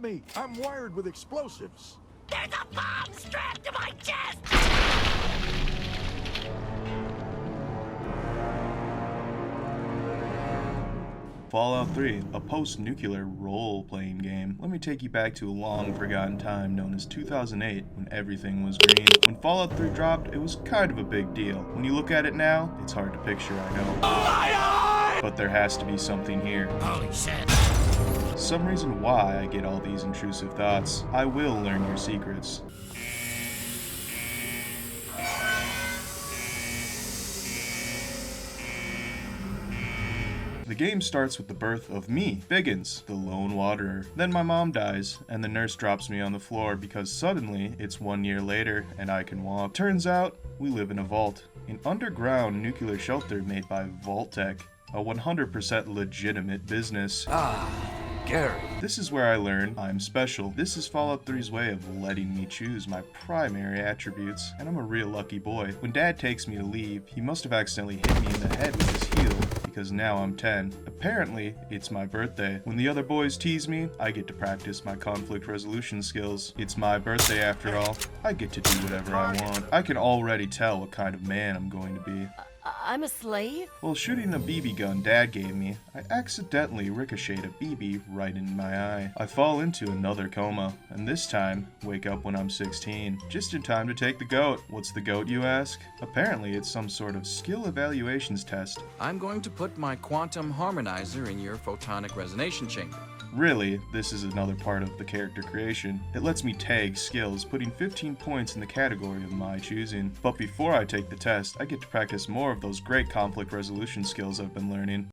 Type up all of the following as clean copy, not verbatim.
me! I'm wired with explosives! There's a bomb strapped to my chest! Fallout 3, a post-nuclear role-playing game. Let me take you back to a long-forgotten time known as 2008, when everything was green. When Fallout 3 dropped, it was kind of a big deal. When you look at it now, it's hard to picture, I know. Lion! But there has to be something here. Holy shit. Some reason why I get all these intrusive thoughts. I will learn your secrets. The game starts with the birth of me, Biggins, the lone waterer. Then my mom dies, and the nurse drops me on the floor because suddenly it's 1 year later and I can walk. Turns out, we live in a vault. An underground nuclear shelter made by Vault-Tec, a 100% legitimate business. Gary. This is where I learn I'm special. This is Fallout 3's way of letting me choose my primary attributes, and I'm a real lucky boy. When Dad takes me to leave, he must have accidentally hit me in the head with his heel, because now I'm 10. Apparently, it's my birthday. When the other boys tease me, I get to practice my conflict resolution skills. It's my birthday after all. I get to do whatever I want. I can already tell what kind of man I'm going to be. I'm a slave? While shooting a BB gun Dad gave me, I accidentally ricocheted a BB right in my eye. I fall into another coma, and this time, wake up when I'm 16. Just in time to take the GOAT. What's the GOAT, you ask? Apparently, it's some sort of skill evaluations test. I'm going to put my quantum harmonizer in your photonic resonance chamber. Really, this is another part of the character creation. It lets me tag skills, putting 15 points in the category of my choosing. But before I take the test, I get to practice more of those great conflict resolution skills I've been learning.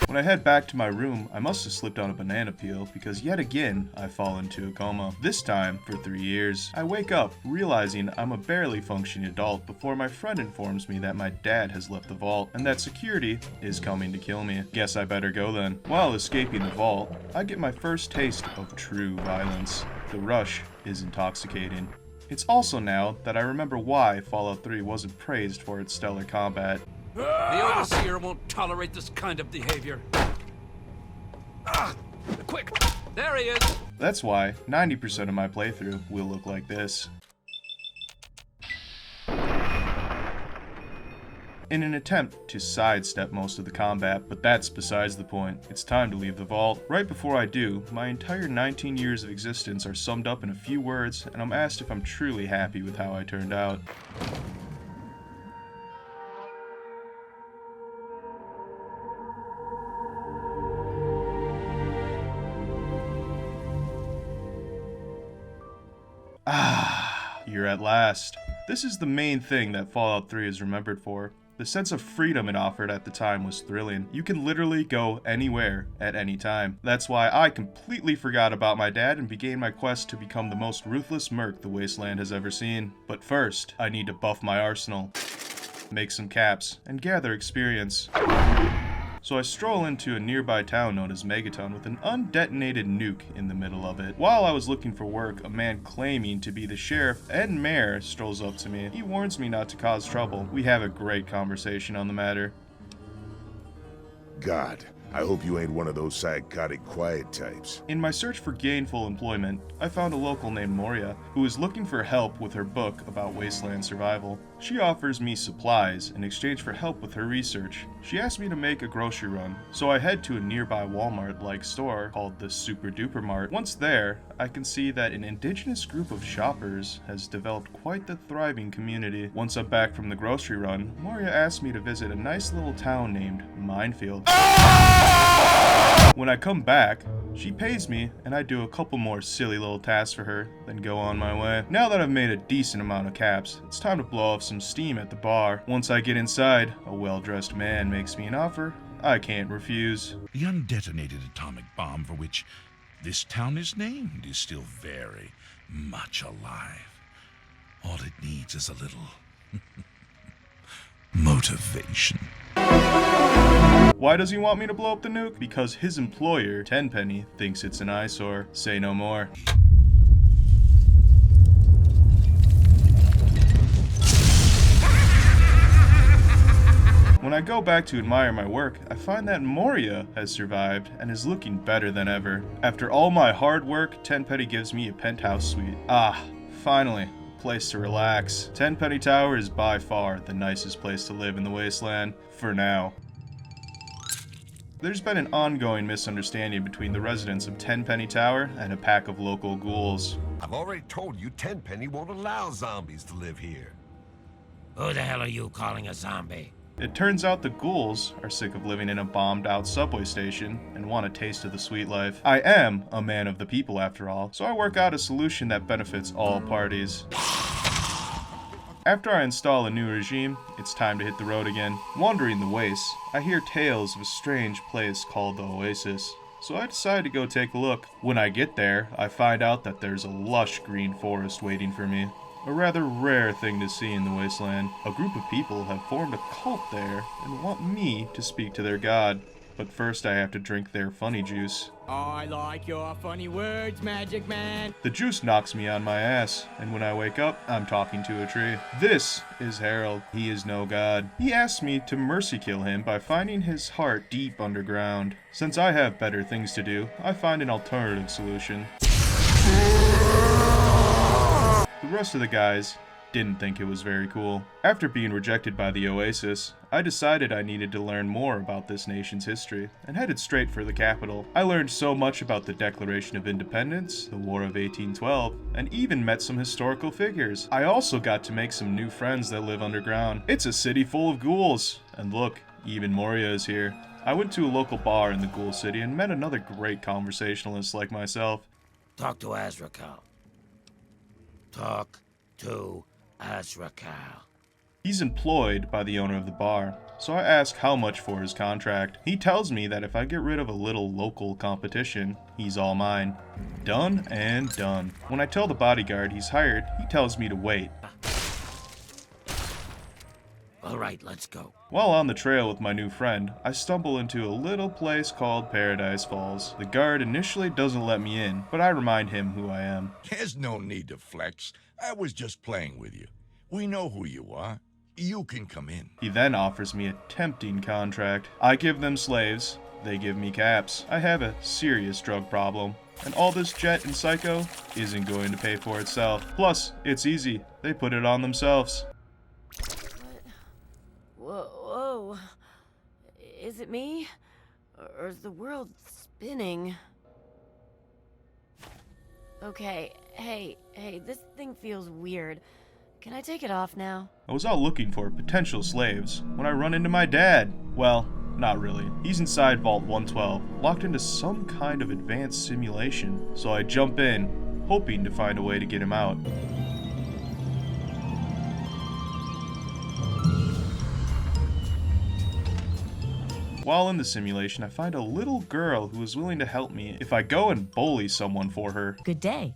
When I head back to my room, I must have slipped on a banana peel because yet again, I fall into a coma. This time, for 3 years. I wake up, realizing I'm a barely functioning adult before my friend informs me that my dad has left the vault and that security is coming to kill me. Guess I better go then. While escaping the vault, I get my first taste of true violence. The rush is intoxicating. It's also now that I remember why Fallout 3 wasn't praised for its stellar combat. The Overseer won't tolerate this kind of behavior. Quick! There he is! That's why 90% of my playthrough will look like this. In an attempt to sidestep most of the combat, but that's besides the point. It's time to leave the vault. Right before I do, my entire 19 years of existence are summed up in a few words, and I'm asked if I'm truly happy with how I turned out. You're at last. This is the main thing that Fallout 3 is remembered for. The sense of freedom it offered at the time was thrilling. You can literally go anywhere at any time. That's why I completely forgot about my dad and began my quest to become the most ruthless merc the Wasteland has ever seen. But first, I need to buff my arsenal, make some caps, and gather experience. So I stroll into a nearby town known as Megaton with an undetonated nuke in the middle of it. While I was looking for work, a man claiming to be the sheriff and mayor strolls up to me. He warns me not to cause trouble. We have a great conversation on the matter. God, I hope you ain't one of those psychotic quiet types. In my search for gainful employment, I found a local named Moria, who is looking for help with her book about wasteland survival. She offers me supplies in exchange for help with her research. She asked me to make a grocery run, so I head to a nearby Walmart-like store called the Super-Duper Mart. Once there, I can see that an indigenous group of shoppers has developed quite the thriving community. Once I'm back from the grocery run, Moria asked me to visit a nice little town named Minefield. When I come back, she pays me, and I do a couple more silly little tasks for her, then go on my way. Now that I've made a decent amount of caps, it's time to blow off some steam at the bar. Once I get inside, a well-dressed man makes me an offer I can't refuse. The undetonated atomic bomb for which this town is named is still very much alive. All it needs is a little motivation. Why does he want me to blow up the nuke? Because his employer, Tenpenny, thinks it's an eyesore. Say no more. When I go back to admire my work, I find that Moria has survived and is looking better than ever. After all my hard work, Tenpenny gives me a penthouse suite. Ah, finally. Place to relax. Tenpenny Tower is by far the nicest place to live in the Wasteland, for now. There's been an ongoing misunderstanding between the residents of Tenpenny Tower and a pack of local ghouls. I've already told you Tenpenny won't allow zombies to live here. Who the hell are you calling a zombie? It turns out the ghouls are sick of living in a bombed-out subway station and want a taste of the sweet life. I am a man of the people after all, so I work out a solution that benefits all parties. After I install a new regime, it's time to hit the road again. Wandering the wastes, I hear tales of a strange place called the Oasis, so I decide to go take a look. When I get there, I find out that there's a lush green forest waiting for me. A rather rare thing to see in the Wasteland. A group of people have formed a cult there and want me to speak to their god. But first I have to drink their funny juice. I like your funny words, Magic Man. The juice knocks me on my ass, and when I wake up, I'm talking to a tree. This is Harold. He is no god. He asked me to mercy kill him by finding his heart deep underground. Since I have better things to do, I find an alternative solution. The rest of the guys didn't think it was very cool. After being rejected by the Oasis, I decided I needed to learn more about this nation's history, and headed straight for the capital. I learned so much about the Declaration of Independence, the War of 1812, and even met some historical figures. I also got to make some new friends that live underground. It's a city full of ghouls, and look, even Moria is here. I went to a local bar in the Ghoul City and met another great conversationalist like myself. Talk to Azrakal. Talk to Azrakal. He's employed by the owner of the bar, so I ask how much for his contract. He tells me that if I get rid of a little local competition, he's all mine. Done and done. When I tell the bodyguard he's hired, he tells me to wait. All right, let's go. While on the trail with my new friend, I stumble into a little place called Paradise Falls. The guard initially doesn't let me in, but I remind him who I am. There's no need to flex. I was just playing with you. We know who you are. You can come in. He then offers me a tempting contract. I give them slaves, they give me caps. I have a serious drug problem, and all this jet and psycho isn't going to pay for itself. Plus, it's easy. They put it on themselves. Whoa. Is it me? Or is the world spinning? Okay, hey, this thing feels weird. Can I take it off now? I was out looking for potential slaves when I run into my dad. Well, not really. He's inside Vault 112, locked into some kind of advanced simulation. So I jump in, hoping to find a way to get him out. While in the simulation, I find a little girl who is willing to help me if I go and bully someone for her. Good day.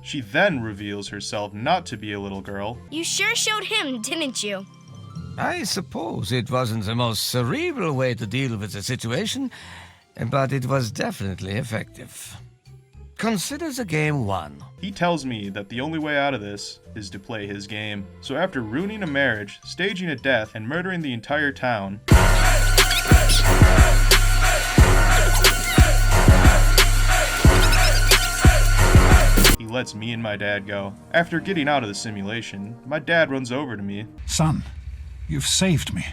She then reveals herself not to be a little girl. You sure showed him, didn't you? I suppose it wasn't the most cerebral way to deal with the situation, but it was definitely effective. Consider the game won. He tells me that the only way out of this is to play his game. So after ruining a marriage, staging a death, and murdering the entire town, he lets me and my dad go. After getting out of the simulation, my dad runs over to me. Son, you've saved me.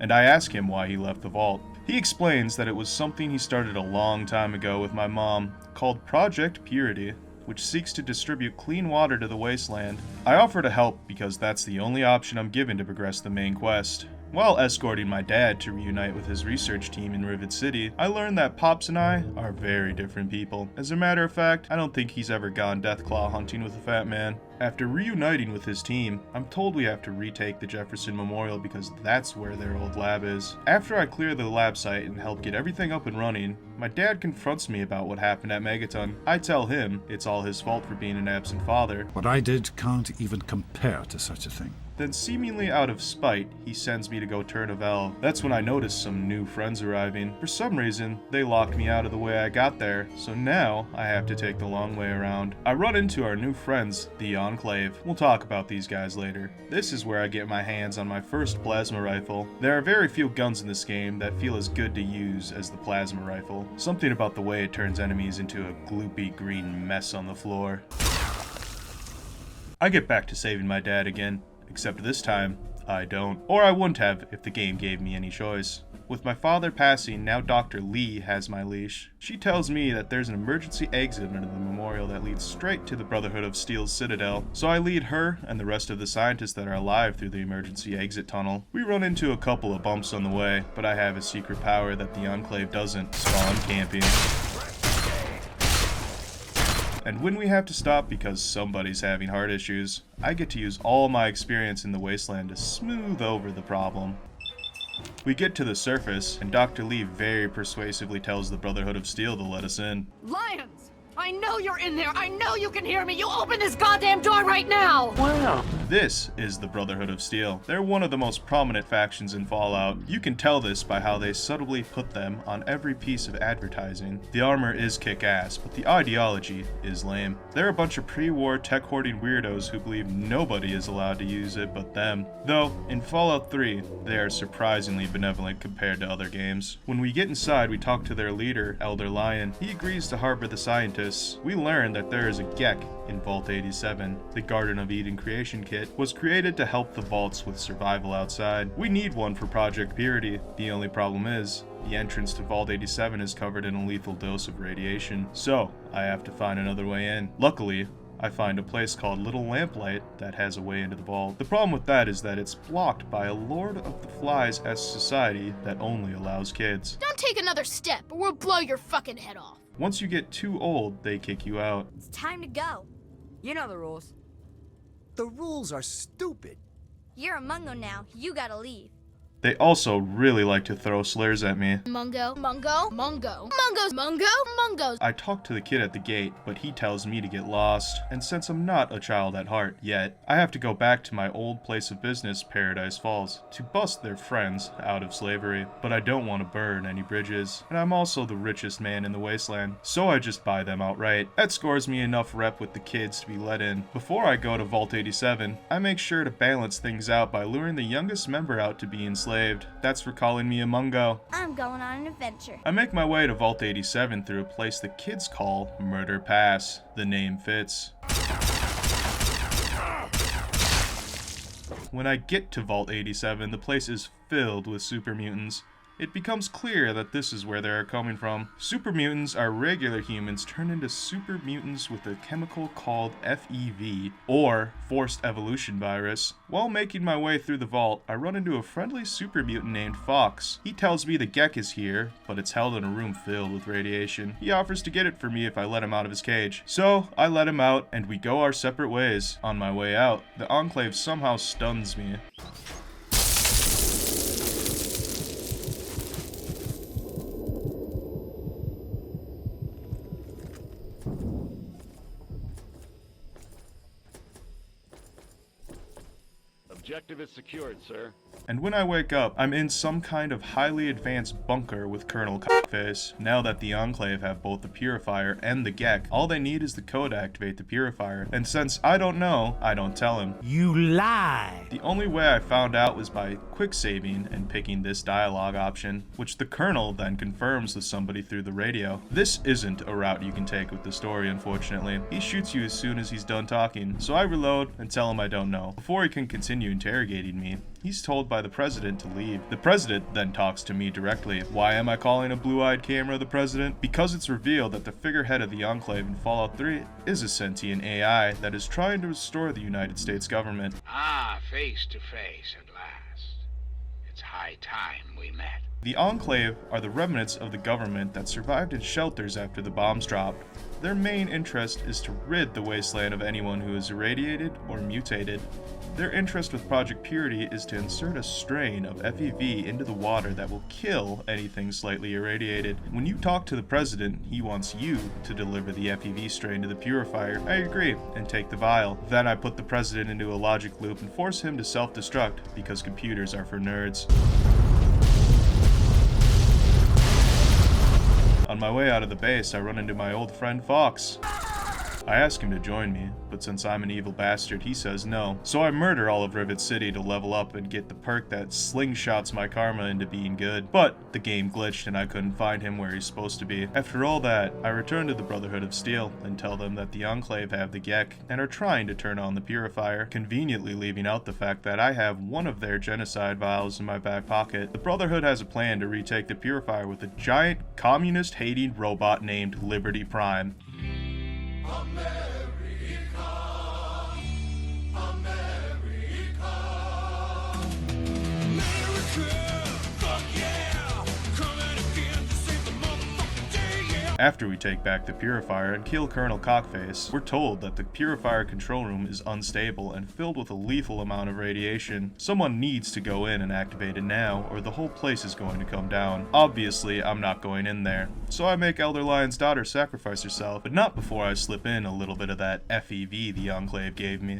And I ask him why he left the vault. He explains that it was something he started a long time ago with my mom, called Project Purity, which seeks to distribute clean water to the wasteland. I offer to help because that's the only option I'm given to progress the main quest. While escorting my dad to reunite with his research team in Rivet City, I learned that Pops and I are very different people. As a matter of fact, I don't think he's ever gone Deathclaw hunting with a fat man. After reuniting with his team, I'm told we have to retake the Jefferson Memorial because that's where their old lab is. After I clear the lab site and help get everything up and running, my dad confronts me about what happened at Megaton. I tell him it's all his fault for being an absent father. What I did can't even compare to such a thing. Then seemingly out of spite, he sends me to go turn a valve. That's when I notice some new friends arriving. For some reason, they locked me out of the way I got there, so now I have to take the long way around. I run into our new friends, the Enclave. We'll talk about these guys later. This is where I get my hands on my first plasma rifle. There are very few guns in this game that feel as good to use as the plasma rifle. Something about the way it turns enemies into a gloopy green mess on the floor. I get back to saving my dad again, except this time, I don't. Or I wouldn't have if the game gave me any choice. With my father passing, now Dr. Lee has my leash. She tells me that there's an emergency exit under the memorial that leads straight to the Brotherhood of Steel's citadel, so I lead her and the rest of the scientists that are alive through the emergency exit tunnel. We run into a couple of bumps on the way, but I have a secret power that the Enclave doesn't: spawn camping. And when we have to stop because somebody's having heart issues, I get to use all my experience in the Wasteland to smooth over the problem. We get to the surface, and Dr. Lee very persuasively tells the Brotherhood of Steel to let us in. Lions! I know you're in there! I know you can hear me! You open this goddamn door right now! Wow. This is the Brotherhood of Steel. They're one of the most prominent factions in Fallout. You can tell this by how they subtly put them on every piece of advertising. The armor is kick-ass, but the ideology is lame. They're a bunch of pre-war tech-hoarding weirdos who believe nobody is allowed to use it but them. Though, in Fallout 3, they are surprisingly benevolent compared to other games. When we get inside, we talk to their leader, Elder Lion. He agrees to harbor the scientists. We learn that there is a G.E.C.K in Vault 87. The Garden of Eden creation kit was created to help the vaults with survival outside. We need one for Project Purity. The only problem is, the entrance to Vault 87 is covered in a lethal dose of radiation, so I have to find another way in. Luckily, I find a place called Little Lamplight that has a way into the vault. The problem with that is that it's blocked by a Lord of the Flies-esque society that only allows kids. Don't take another step or we'll blow your fucking head off. Once you get too old, they kick you out. It's time to go. You know the rules. The rules are stupid. You're a Mungo now. You gotta leave. They also really like to throw slurs at me. Mungo, Mungo, Mungo, Mungos, Mungo, Mungos. I talk to the kid at the gate, but he tells me to get lost. And since I'm not a child at heart yet, I have to go back to my old place of business, Paradise Falls, to bust their friends out of slavery. But I don't want to burn any bridges, and I'm also the richest man in the Wasteland, so I just buy them outright. That scores me enough rep with the kids to be let in. Before I go to Vault 87, I make sure to balance things out by luring the youngest member out to be enslaved. That's for calling me a Mungo. I'm going on an adventure. I make my way to Vault 87 through a place the kids call Murder Pass. The name fits. When I get to Vault 87, the place is filled with super mutants. It becomes clear that this is where they are coming from. Super mutants are regular humans turned into super mutants with a chemical called FEV, or Forced Evolution Virus. While making my way through the vault, I run into a friendly super mutant named Fox. He tells me the G.E.C.K is here, but it's held in a room filled with radiation. He offers to get it for me if I let him out of his cage. So, I let him out, and we go our separate ways. On my way out, the Enclave somehow stuns me. Objective is secured, sir. And when I wake up, I'm in some kind of highly advanced bunker with Colonel Face. Now that the Enclave have both the Purifier and the G.E.C.K, all they need is the code to activate the Purifier. And since I don't know, I don't tell him. You lie! The only way I found out was by quick saving and picking this dialogue option, which the Colonel then confirms with somebody through the radio. This isn't a route you can take with the story, unfortunately. He shoots you as soon as he's done talking, so I reload and tell him I don't know. Before he can continue interrogating me, he's told by the President to leave. The President then talks to me directly. Why am I calling a blue-eyed camera the President? Because it's revealed that the figurehead of the Enclave in Fallout 3 is a sentient AI that is trying to restore the United States government. Ah, face to face at last. It's high time we met. The Enclave are the remnants of the government that survived in shelters after the bombs dropped. Their main interest is to rid the wasteland of anyone who is irradiated or mutated. Their interest with Project Purity is to insert a strain of FEV into the water that will kill anything slightly irradiated. When you talk to the president, he wants you to deliver the FEV strain to the purifier. I agree, and take the vial. Then I put the president into a logic loop and force him to self-destruct, because computers are for nerds. On my way out of the base, I run into my old friend Fox. I ask him to join me, but since I'm an evil bastard, he says no. So I murder all of Rivet City to level up and get the perk that slingshots my karma into being good. But the game glitched and I couldn't find him where he's supposed to be. After all that, I return to the Brotherhood of Steel and tell them that the Enclave have the G.E.C.K and are trying to turn on the purifier, conveniently leaving out the fact that I have one of their genocide vials in my back pocket. The Brotherhood has a plan to retake the purifier with a giant, communist-hating robot named Liberty Prime. After we take back the purifier and kill Colonel Cockface, we're told that the purifier control room is unstable and filled with a lethal amount of radiation. Someone needs to go in and activate it now, or the whole place is going to come down. Obviously, I'm not going in there. So I make Elder Lion's daughter sacrifice herself, but not before I slip in a little bit of that FEV the Enclave gave me.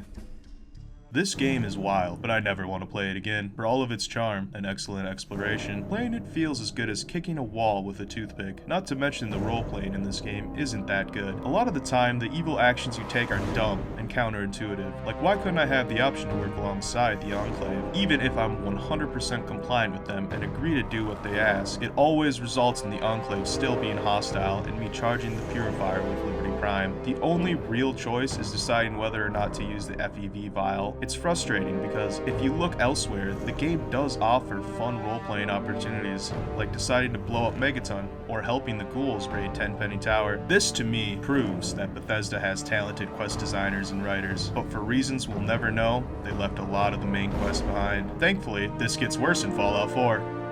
This game is wild, but I never want to play it again. For all of its charm and excellent exploration, playing it feels as good as kicking a wall with a toothpick. Not to mention the role-playing in this game isn't that good. A lot of the time, the evil actions you take are dumb and counterintuitive. Like, why couldn't I have the option to work alongside the Enclave? Even if I'm 100% compliant with them and agree to do what they ask, it always results in the Enclave still being hostile and me charging the purifier with Liberty Prime. The only real choice is deciding whether or not to use the FEV vial. It's frustrating because if you look elsewhere, the game does offer fun role-playing opportunities, like deciding to blow up Megaton or helping the ghouls raid Tenpenny Tower. This, to me, proves that Bethesda has talented quest designers and writers, but for reasons we'll never know, they left a lot of the main quest behind. Thankfully, this gets worse in Fallout 4.